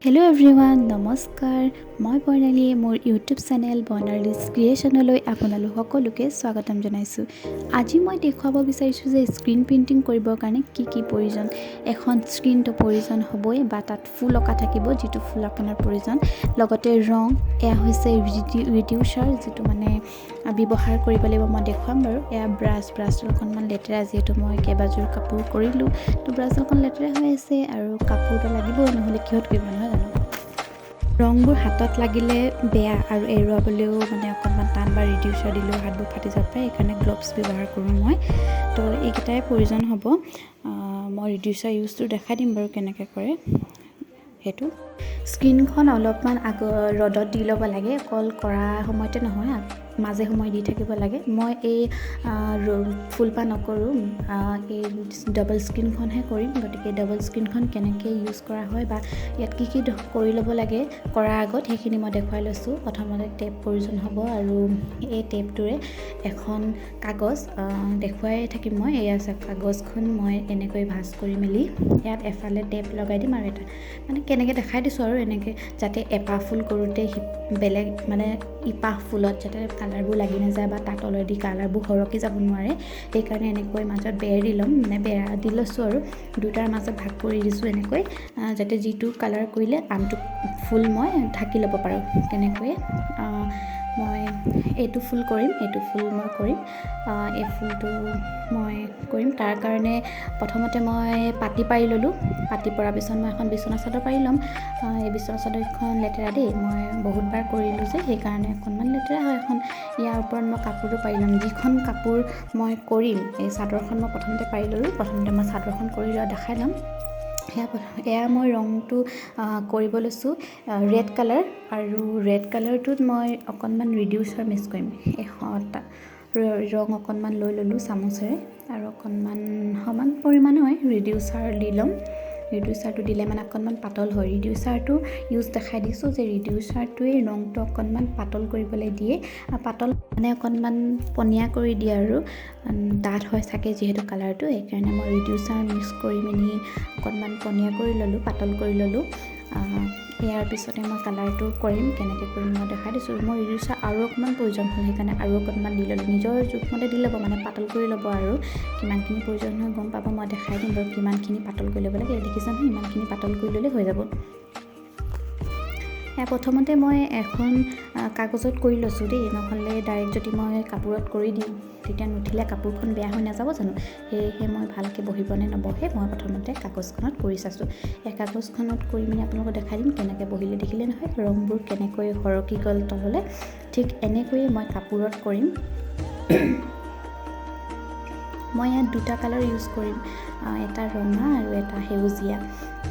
Hello' everyone, নমস্কাৰ। মই বৰ্ণালী, মোৰ ইউটিউব চেনেল বৰ্ণালীজ ক্ৰিয়েশ্যনলৈ আপোনালোক সকলোকে স্বাগতম জনাইছোঁ। আজি মই দেখুৱাব বিচাৰিছোঁ যে স্ক্ৰীণ প্ৰিণ্টিং কৰিবৰ কাৰণে কি কি প্ৰয়োজন। এখন স্ক্ৰীণটো প্ৰয়োজন হ'বই বা তাত ফুল অঁকা থাকিব, যিটো ফুল আপোনাৰ প্ৰয়োজন। লগতে ৰং, এয়া হৈছে ৰিডিউচাৰ, যিটো মানে ব্যৱহাৰ কৰিব লাগিব। মই দেখুৱাম বাৰু। এয়া ব্ৰাছডাল অকণমান লেতেৰা, যিহেতু মই কেইবাযোৰ কাপোৰ কৰিলোঁ, তো ব্ৰাছডাল অকণ লেতেৰা হৈ আছে আৰু কাপোৰটো লাগিবই, নহ'লে কিহত কৰিব, নহয় জানো। ৰংবোৰ হাতত লাগিলে বেয়া আৰু এৰুৱাবলৈও মানে অকণমান টান, বা ৰিডিউচাৰ দিলেও হাতবোৰ ফাটি যাব পাৰে। সেইকাৰণে গ্লভছ ব্যৱহাৰ কৰোঁ মই। তো এইকেইটাই প্ৰয়োজন হ'ব। মই ৰিডিউচাৰ ইউজটো দেখাই দিম বাৰু কেনেকৈ কৰে সেইটো। স্ক্ৰীণখন অলপমান ৰ'দত দি ল'ব লাগে, অকল কৰা সময়তে নহয়, মাজে সময়ে দি থাকিব লাগে। মই এই ফুলপাহ নকৰোঁ, এই ডাবল স্ক্ৰীণখনহে কৰিম। গতিকে ডাবল স্ক্ৰীণখন কেনেকৈ ইউজ কৰা হয় বা ইয়াত কি কি কৰি ল'ব লাগে কৰাৰ আগত, সেইখিনি মই দেখুৱাই লৈছোঁ। প্ৰথমতে টেপ প্ৰয়োজন হ'ব, আৰু এই টেপটোৰে এখন কাগজ দেখুৱাই থাকিম মই। এয়া আছে কাগজখন, মই এনেকৈ ভাঁজ কৰি মেলি ইয়াত এফালে টেপ লগাই দিম, আৰু এটা মানে কেনেকৈ দেখাই দিছোঁ আৰু এনেকৈ, যাতে এপাহ ফুল কৰোঁতে বেলেগ মানে ইপাহ ফুলত যাতে কালাৰবোৰ লাগি নাযায়, বা তাত অলৰেডি কালাৰবোৰ সৰকি যাব নোৱাৰে। সেইকাৰণে এনেকৈ মাজত বেৰ দি ল'ম, মানে বেৰা দি লৈছোঁ আৰু দুটাৰ মাজত ভাগ কৰি দিছোঁ এনেকৈ, যাতে যিটো কালাৰ কৰিলে আনটো ফুল মই ঢাকি ল'ব পাৰোঁ। তেনেকৈয়ে মই এইটো ফুল কৰিম, এই ফুলটো মই কৰিম। তাৰ কাৰণে প্ৰথমতে মই পাতি পাৰি ল'লোঁ। পাতি পৰাৰ পিছত মই এখন বিচনা চাদৰ পাৰি ল'ম। এই বিচনা চাদৰখন লেতেৰা দেই, মই বহুতবাৰ কৰিলোঁ যে, সেইকাৰণে অকণমান লেতেৰা হয় এখন। ইয়াৰ ওপৰত মই কাপোৰটো পাৰি ল'ম। যিখন কাপোৰ মই কৰিম, এই চাদৰখন মই প্ৰথমতে পাৰি ল'লোঁ। প্ৰথমতে মই চাদৰখন কৰি লোৱা দেখাই ল'ম। এয়া মই ৰংটো কৰিব লৈছোঁ ৰেড কালাৰ, আৰু ৰেড কালাৰটোত মই অকণমান ৰিডিউচাৰ মিক্স কৰিম। ৰং অকণমান লৈ ল'লোঁ চামুচেৰে, আৰু অকণমান সমান পৰিমাণে ৰিডিউচাৰ দি ল'ম। ৰিডিউচাৰটো দিলে মানে অকণমান পাতল হয়। ৰিডিউচাৰটো ইউজ দেখাই দিছোঁ যে ৰিডিউচাৰটোৱে ৰংটো অকণমান পাতল কৰিবলৈ দিয়ে। পাতল মানে অকণমান পনীয়া কৰি দিয়ে, আৰু ডাঠ হয় থাকে যিহেতু কালাৰটো, সেইকাৰণে মই ৰিডিউচাৰ মিক্স কৰি মেলি অকণমান পনীয়া কৰি ল'লোঁ, পাতল কৰি ল'লোঁ। ইয়াৰ পিছতে মই কালাৰটো কৰিম, কেনেকৈ কৰিম মই দেখাই দিছোঁ। মই ৰিডিউচাৰ আৰু অকণমান প্ৰয়োজন হ'ল, সেইকাৰণে আৰু অকণমান দি ল'লোঁ। নিজৰ জোখমতে দি ল'ব, মানে পাতল কৰি ল'ব, আৰু কিমানখিনি প্ৰয়োজন হয় গম পাব। মই দেখাই দিম বাৰু কিমানখিনি পাতল কৰি ল'ব লাগে। দেখিছে নহয়, ইমানখিনি পাতল কৰি ল'লে হৈ যাব। প্ৰথমতে মই এখন কাগজত কৰি লৈছোঁ দেই, নহ'লে ডাইৰেক্ট যদি মই কাপোৰত কৰি দিওঁ, তেতিয়া নুঠিলে কাপোৰখন বেয়া হৈ নাযাব জানো। সেয়েহে মই ভালকৈ বহিবনে নবহে, মই প্ৰথমতে কাগজখনত কৰি চাইছোঁ। এই কাগজখনত কৰি মেলি আপোনালোকক দেখাই দিম কেনেকৈ বহিলে। দেখিলে নহয় ৰংবোৰ কেনেকৈ সৰকি গ'ল তললৈ। ঠিক এনেকৈয়ে মই কাপোৰত কৰিম। মই ইয়াত দুটা কালাৰ ইউজ কৰিম, এটা ৰঙা আৰু এটা সেউজীয়া।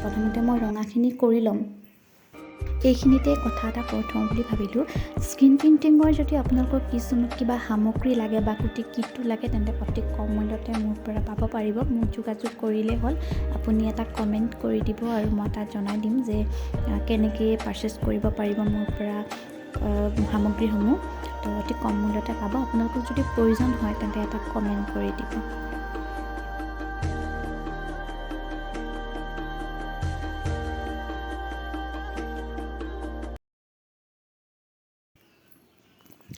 প্ৰথমতে মই ৰঙাখিনি কৰি ল'ম। এইখিনিতে কথা এটা কৈ থওঁ বুলি ভাবিলোঁ। স্ক্ৰীণ প্ৰিণ্টিঙৰ যদি আপোনালোকৰ কিবা সামগ্ৰী লাগে বা গোটেই কিটটো লাগে, তেন্তে অতি কম মূল্যতে মোৰ পৰা পাব পাৰিব। মোক যোগাযোগ কৰিলেই হ'ল। আপুনি এটা কমেণ্ট কৰি দিব, আৰু মই তাত জনাই দিম যে কেনেকৈ পাৰচেছ কৰিব পাৰিব মোৰ পৰা সামগ্ৰীসমূহ। তো অতি কম মূল্যতে পাব। আপোনালোকক যদি প্ৰয়োজন হয়, তেন্তে এটা কমেণ্ট কৰি দিব।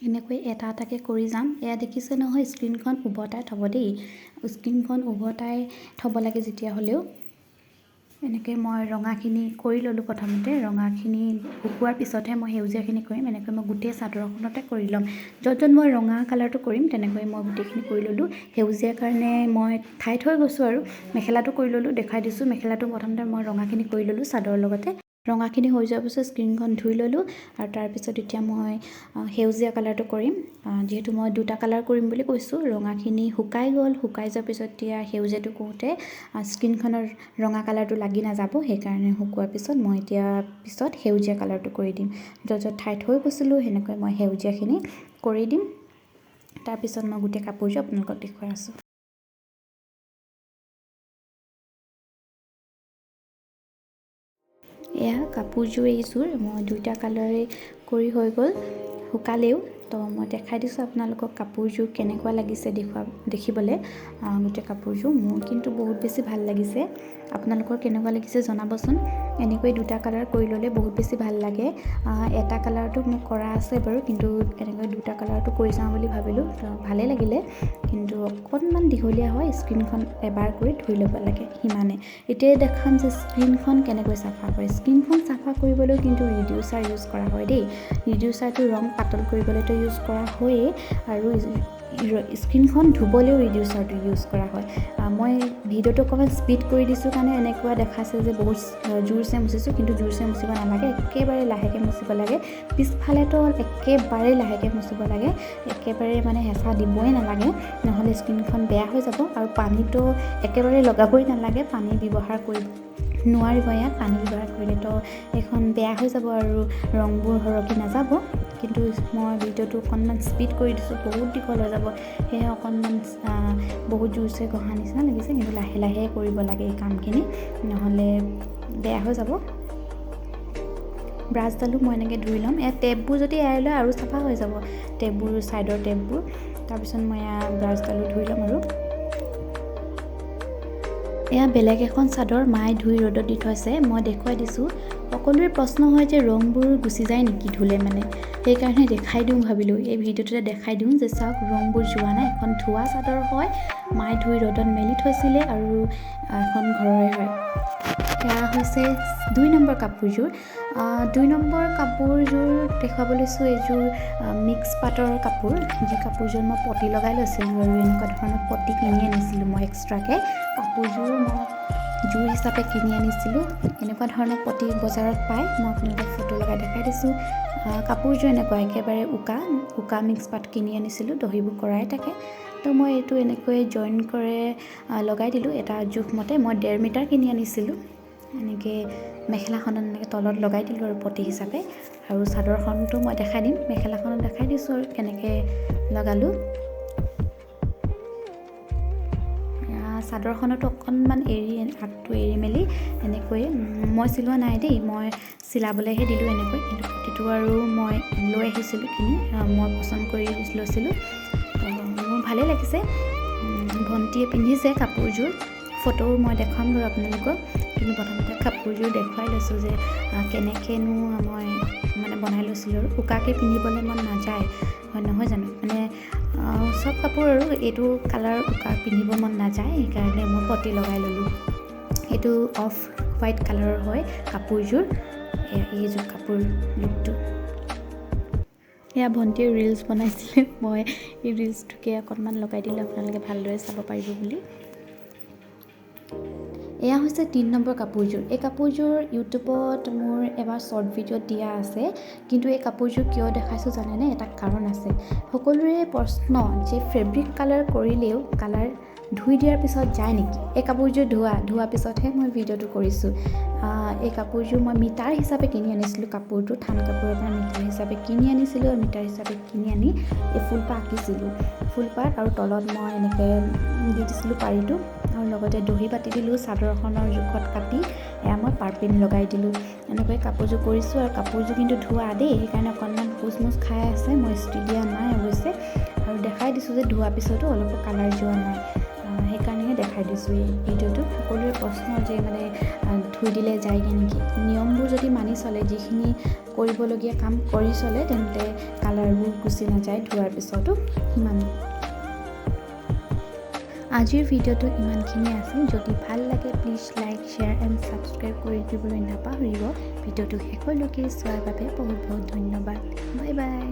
এনেকৈ এটা এটাকৈ কৰি যাম। এয়া দেখিছে নহয়, স্ক্ৰীণখন উভতাই থ'ব দেই। স্ক্ৰীণখন উভতাই থ'ব লাগে যেতিয়া হ'লেও। এনেকৈ মই ৰঙাখিনি কৰি ল'লোঁ প্ৰথমতে। ৰঙাখিনি শুকোৱাৰ পিছতহে মই সেউজীয়াখিনি কৰিম। এনেকৈ মই গোটেই চাদৰখনতে কৰি ল'ম। য'ত মই ৰঙা কালাৰটো কৰিম, তেনেকৈ মই গোটেইখিনি কৰি ল'লোঁ। সেউজীয়াৰ কাৰণে মই ঠাই থৈ গৈছোঁ, আৰু মেখেলাটো কৰি ল'লোঁ, দেখাই দিছোঁ। মেখেলাটো প্ৰথমতে মই ৰঙাখিনি কৰি ল'লোঁ চাদৰৰ লগতে। ৰঙাখিনি হৈ যোৱাৰ পিছত স্ক্ৰীণখন ধুই ল'লোঁ, আৰু তাৰপিছত এতিয়া মই সেউজীয়া কালাৰটো কৰিম। যিহেতু মই দুটা কালাৰ কৰিম বুলি কৈছোঁ, ৰঙাখিনি শুকাই গ'ল। শুকাই যোৱাৰ পিছত এতিয়া সেউজীয়াটো কৰোঁতে স্ক্ৰীণখনৰ ৰঙা কালাৰটো লাগি নাযাব, সেইকাৰণে শুকোৱাৰ পিছত মই এতিয়া সেউজীয়া কালাৰটো কৰি দিম। য'ত ঠাই থৈ গৈছিলোঁ, সেনেকৈ মই সেউজীয়াখিনি কৰি দিম। তাৰপিছত মই গোটেই কাপোৰযোৰ আপোনালোকক দেখুৱাই আছোঁ। এয়া কাপোৰযোৰ, এইযোৰ মই দুইটা কালাৰে কৰি হৈ গ'ল, শুকালেও। তো মই দেখাই দিছোঁ আপোনালোকক কাপোৰযোৰ কেনেকুৱা লাগিছে দেখিবলৈ। গোটেই কাপোৰযোৰ মোৰ কিন্তু বহুত বেছি ভাল লাগিছে। আপোনালোকৰ কেনেকুৱা লাগিছে জনাবচোন। এনেকৈ দুটা কালাৰ কৰি ল'লে বহুত বেছি ভাল লাগে। এটা কালাৰটো মোক কৰা আছে বাৰু, কিন্তু এনেকৈ দুটা কালাৰটো কৰি চাওঁ বুলি ভাবিলোঁ, তো ভালেই লাগিলে। কিন্তু অকণমান দীঘলীয়া হয়, স্ক্ৰীণখন এবাৰ কৰি ধুই ল'ব লাগে সিমানে। এতিয়াই দেখাম যে স্ক্ৰীণখন কেনেকৈ চাফা কৰে। স্ক্ৰীণখন চাফা কৰিবলৈ কিন্তু ৰিডিউচাৰ ইউজ কৰা হয় দেই। ৰিডিউচাৰটো ৰং পাতল কৰিবলৈতো ইউজ কৰা হয়েই, আৰু স্ক্ৰীণখন ধুবলৈও ৰিডিউচাৰটো ইউজ কৰা হয়। মই ভিডিঅ'টো অকণমান স্পীড কৰি দিছোঁ কাৰণে এনেকুৱা দেখাইছে যে বহুত জোৰছে মুচিছোঁ, কিন্তু জোৰছে মুচিব নালাগে, একেবাৰে লাহেকৈ মুচিব লাগে। পিছফালেতো একেবাৰে লাহেকৈ মুচিব লাগে, একেবাৰে মানে হেঁচা দিবই নালাগে, নহ'লে স্ক্ৰীণখন বেয়া হৈ যাব। আৰু পানীটো একেবাৰে লগাবই নালাগে, পানী ব্যৱহাৰ কৰিব নোৱাৰিব ইয়াত। পানী ব্যৱহাৰ কৰিলেতো এইখন বেয়া হৈ যাব আৰু ৰংবোৰ সৰকি নাযাব। কিন্তু মই ভিডিঅ'টো অকণমান স্পীড কৰি দিছোঁ, বহুত দীঘল হৈ যাব, সেয়ে অকণমান বহুত জোৰছে ঘঁহা নিচিনা লাগিছে। কিন্তু লাহে লাহে কৰিব লাগে এই কামখিনি, নহ'লে বেয়া হৈ যাব। ব্ৰাছডালো মই এনেকৈ ধুই ল'ম। এয়া টেপবোৰ যদি এৰাই লয় আৰু চাফা হৈ যাব, টেপবোৰ ছাইডৰ টেপবোৰ। তাৰপিছত মই ব্ৰাছডালো ধুই ল'ম। আৰু এয়া বেলেগ এখন চাদৰ মায়ে ধুই ৰ'দত দি থৈছে, মই দেখুৱাই দিছোঁ। সকলোৰে প্ৰশ্ন হয় যে ৰংবোৰ গুচি যায় নেকি ধুলে মানে, সেইকাৰণে দেখাই দিওঁ ভাবিলোঁ, এই ভিডিঅ'টোতে দেখাই দিওঁ যে চাওক ৰংবোৰ যোৱা নাই। এখন ধোৱা চাদৰ হয়, মায়ে ধুই ৰ'দত মেলি থৈছিলে, আৰু এখন ঘৰৰে হয়। এয়া হৈছে 2 নম্বৰ কাপোৰযোৰ। 2 নম্বৰ কাপোৰযোৰ দেখুৱাব লৈছোঁ। এইযোৰ মিক্স পাটৰ কাপোৰ, যি কাপোৰযোৰ মই পটি লগাই লৈছিলোঁ, আৰু এনেকুৱা ধৰণৰ পটি কিনি আনিছিলোঁ মই এক্সট্ৰাকৈ। কাপোৰযোৰ মই জোৰ হিচাপে কিনি আনিছিলোঁ, এনেকুৱা ধৰণৰ পটি বজাৰত পায়, মই আপোনালোকক ফটো লগাই দেখাই দিছোঁ। কাপোৰযোৰ এনেকুৱা একেবাৰে উকা মিক্স পাট কিনি আনিছিলোঁ, দহিবোৰ কৰাই থাকে। তো মই এইটো এনেকৈ জইন কৰে লগাই দিলোঁ এটা জোখমতে। মই 1.5 মিটাৰ কিনি আনিছিলোঁ। এনেকৈ মেখেলাখনত এনেকৈ তলত লগাই দিলোঁ আৰু পটি হিচাপে। আৰু চাদৰখনটো মই দেখাই দিম, মেখেলাখনত দেখাই দিছোঁ আৰু কেনেকৈ লগালোঁ। চাদৰখনতো অকণমান আগটো এৰি মেলি এনেকৈ, মই চিলোৱা নাই দেই, মই চিলাবলৈহে দিলোঁ এনেকৈ। কিন্তু পটিটো আৰু মই লৈ আহিছিলোঁ কিনি, মই পচন্দ কৰি লৈছিলোঁ, মোৰ ভালেই লাগিছে। ভণ্টিয়ে পিন্ধিছে কাপোৰযোৰ, ফটো মই দেখুৱাম বাৰু আপোনালোকক। কিন্তু প্ৰথমতে কাপোৰযোৰ দেখুৱাই লৈছোঁ যে কেনেকৈনো মই মানে বনাই লৈছিলোঁ। আৰু উকাকৈ পিন্ধিবলৈ মন নাযায়, হয় নহয় জানো, মানে চব কাপোৰ আৰু এইটো কালাৰ উকা পিন্ধিব মন নাযায়, সেইকাৰণে মই পটি লগাই ল'লোঁ। এইটো অফ হোৱাইট কালাৰৰ হয় কাপোৰযোৰ, এইযোৰ কাপোৰ লুকটো। এয়া ভণ্টিয়ে ৰিলছ বনাইছিলে, মই এই ৰিলছটোকে অকণমান লগাই দিলোঁ, আপোনালোকে ভালদৰে চাব পাৰিব বুলি। এয়া হৈছে 3 নম্বৰ কাপোৰযোৰ। এই কাপোৰযোৰ ইউটিউবত মোৰ এবাৰ শ্বৰ্ট ভিডিঅ'ত দিয়া আছে, কিন্তু এই কাপোৰযোৰ কিয় দেখাইছোঁ জানেনে, এটা কাৰণ আছে। সকলোৰে প্ৰশ্ন যে ফেব্ৰিক কালাৰ কৰিলেও কালাৰ ধুই দিয়াৰ পিছত যায় নেকি। এই কাপোৰযোৰ ধোৱা পিছতহে মই ভিডিঅ'টো কৰিছোঁ। এই কাপোৰযোৰ মই মিটাৰ হিচাপে কিনি আনিছিলোঁ, কাপোৰটো থান কাপোৰৰ পৰা মিটাৰ হিচাপে কিনি আনিছিলোঁ, আৰু মিটাৰ হিচাপে কিনি আনি এই ফুলপাহ আঁকিছিলোঁ। ফুলপাহ আৰু তলত মই এনেকৈ দি দিছিলোঁ পাৰিটো, আৰু লগতে দহি পাতি দিলোঁ চাদৰখনৰ জোখত কাটি। এয়া মই পাৰপিন লগাই দিলোঁ, এনেকৈ কাপোৰযোৰ কৰিছোঁ। আৰু কাপোৰযোৰ কিন্তু ধোৱা দেই, সেইকাৰণে অকণমান কোচমোচ খাই আছে, মই ইস্ত্ৰি দিয়া নাই অৱশ্যে। আৰু দেখাই দিছোঁ যে ধোৱা পিছতো অলপো কালাৰ যোৱা নাই, সেইকাৰণেহে দেখাই দিছোঁ এই ভিডিঅ'টো। সকলোৰে প্ৰশ্ন যে মানে ধুই দিলে যায়গৈ নেকি। নিয়মবোৰ যদি মানি চলে, যিখিনি কৰিবলগীয়া কাম কৰি চলে, তেন্তে কালাৰবোৰ গুচি নাযায় ধোৱাৰ পিছতো। সিমান আজিৰ ভিডিঅ'টো ইমানখিনিয়ে আছিল। যদি ভাল লাগে please like, share and subscribe কৰি দিবলৈ নাপাহৰিব। ভিডিঅ'টো শেষলৈকে চোৱাৰ বাবে বহুত বহুত ধন্যবাদ। Bye bye.